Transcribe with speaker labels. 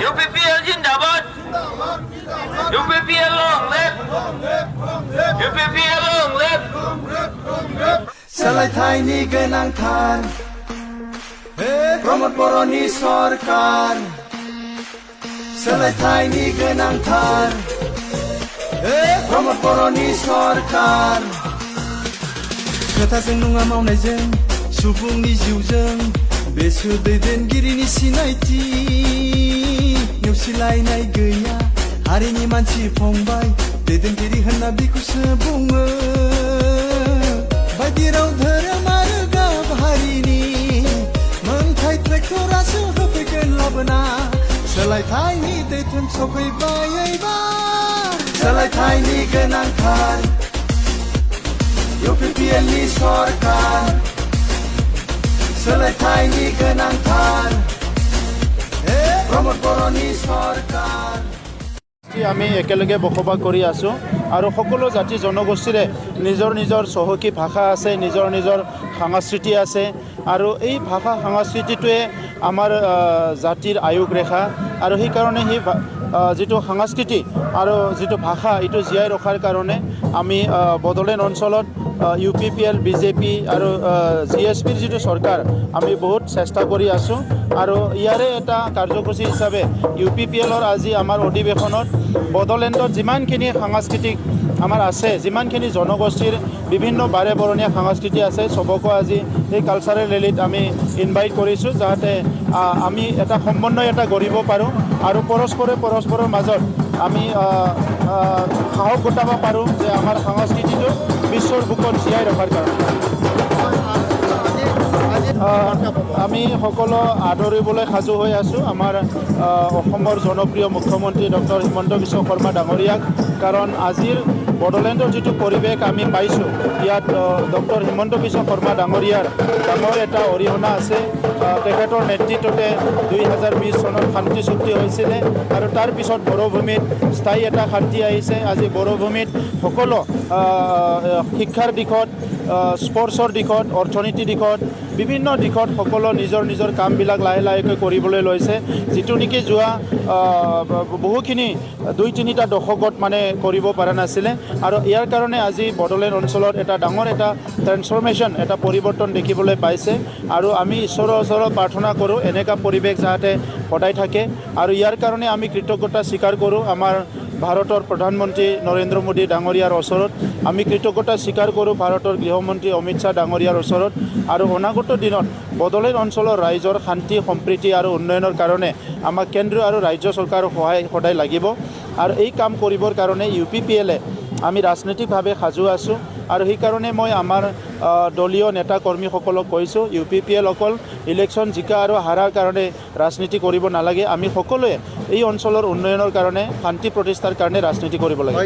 Speaker 1: UPPL जिंदाबाद UPPL long live UPPL long live
Speaker 2: สลายไทยนี่เกินอังคารเพราะหมดบรณีสรการสลายไทยนี่เกินอังคารเพราะหมดบรณีสรการखोथाजों नङा मावनायजों सुबुंनि जिउजों बेसोर दैदेनगिरिनि सिनायथि नेवसिलायनाय गैया हारिनि मानसि फंबाय दैदेनगिरि होनना बिखौसो बुङो बायदि राव धोरोम आरो गाब हारिनि मोनथाय ट्रेक्टरासो होफैगोन लाबोना सोलायथायनि दैथुन सफैबाय एबार सोलायथायनि गोनांथार UPPL ni सरकार सोलायथायनि गोनांथार प्रमोद बर'नि सरकार
Speaker 3: আমি একেলগে বসবাস কৰি আছোঁ আৰু সকলো জাতি জনগোষ্ঠীৰে নিজৰ নিজৰ চহকী ভাষা আছে নিজৰ নিজৰ সংস্কৃতি আছে আৰু এই ভাষা সংস্কৃতিটোৱে আমাৰ জাতিৰ আয়ুস ৰেখা আৰু সেইকাৰণে সেই যিটো সংস্কৃতি আৰু যিটো ভাষা এইটো জীয়াই ৰখাৰ কাৰণে আমি বড়োলেণ্ড অঞ্চলত UPPL BJP আৰু GSPৰ যিটো চৰকাৰ আমি বহুত চেষ্টা কৰি আছোঁ আৰু ইয়াৰে এটা কাৰ্যসূচী হিচাপে UPPLৰ আজি আমাৰ অধিৱেশনত বড়োলেণ্ডত যিমানখিনি সাংস্কৃতিক আমাৰ আছে যিমানখিনি জনগোষ্ঠীৰ বিভিন্ন বাৰে বৰণীয়া সংস্কৃতি আছে সবকো আজি এই কালচাৰেল ৰেলীত আমি ইনভাইট কৰিছোঁ যাতে আমি এটা সমন্বয় এটা কৰিব পাৰোঁ আৰু পৰস্পৰৰ মাজত আমি সাহস গোটাব পাৰোঁ যে আমাৰ সংস্কৃতিটো বিশ্বৰ বুকত জীয়াই ৰখাৰ কাৰণে আমি সকলো আদৰিবলৈ সাজু হৈ আছোঁ আমাৰ অসমৰ জনপ্ৰিয় মুখ্যমন্ত্ৰী ডক্টৰ হিমন্ত বিশ্ব শৰ্মা ডাঙৰীয়াক কাৰণ আজিৰ বড়োলেণ্ডৰ যিটো পৰিৱেশ আমি পাইছোঁ ইয়াত ডক্টৰ হিমন্ত বিশ্ব শৰ্মা ডাঙৰীয়াৰ ডাঙৰ এটা অৰিহণা আছে তেখেতৰ নেতৃত্বতে 2020 চনত শান্তি চুক্তি হৈছিলে আৰু তাৰ পিছত বড়োভূমিত স্থায়ী এটা শান্তি আহিছে আজি বড়োভূমিত সকলো শিক্ষাৰ দিশত স্পৰ্টছৰ দিশত অৰ্থনীতিৰ দিশত বিভিন্ন দিশত সকলো নিজৰ নিজৰ কামবিলাক লাহে লাহেকৈ কৰিবলৈ লৈছে যিটো নেকি যোৱা বহুখিনি 2-3টা দশকত মানে কৰিব পৰা নাছিলে আৰু ইয়াৰ কাৰণে আজি বড়োলেণ্ড অঞ্চলত এটা ডাঙৰ এটা ট্ৰেন্সফৰ্মেশ্যন এটা পৰিৱৰ্তন দেখিবলৈ পাইছে আৰু আমি ঈশ্বৰৰ ওচৰত প্ৰাৰ্থনা কৰোঁ এনেকুৱা পৰিৱেশ যাতে সদায় থাকে আৰু ইয়াৰ কাৰণে আমি কৃতজ্ঞতা স্বীকাৰ কৰোঁ আমাৰ ভাৰতৰ প্ৰধানমন্ত্ৰী নৰেন্দ্ৰ মোদী ডাঙৰীয়াৰ ওচৰত আমি কৃতজ্ঞতা স্বীকাৰ কৰোঁ ভাৰতৰ গৃহমন্ত্ৰী অমিত শ্বাহ ডাঙৰীয়াৰ ওচৰত আৰু অনাগত দিনত বড়োলেণ্ড অঞ্চলৰ ৰাইজৰ শান্তি সম্প্ৰীতি আৰু উন্নয়নৰ কাৰণে আমাক কেন্দ্ৰীয় আৰু ৰাজ্য চৰকাৰৰ সহায় সদায় লাগিব আৰু এই কাম কৰিবৰ কাৰণে UPPLে আমি ৰাজনৈতিকভাৱে সাজু আছোঁ আৰু সেইকাৰণে মই আমাৰ দলীয় নেতা কৰ্মীসকলক কৈছোঁ UPPL অকল ইলেকশ্যন জিকা আৰু হাৰাৰ কাৰণে ৰাজনীতি কৰিব নালাগে আমি সকলোৱে এই অঞ্চলৰ উন্নয়নৰ কাৰণে শান্তি প্ৰতিষ্ঠাৰ কাৰণে ৰাজনীতি কৰিব লাগে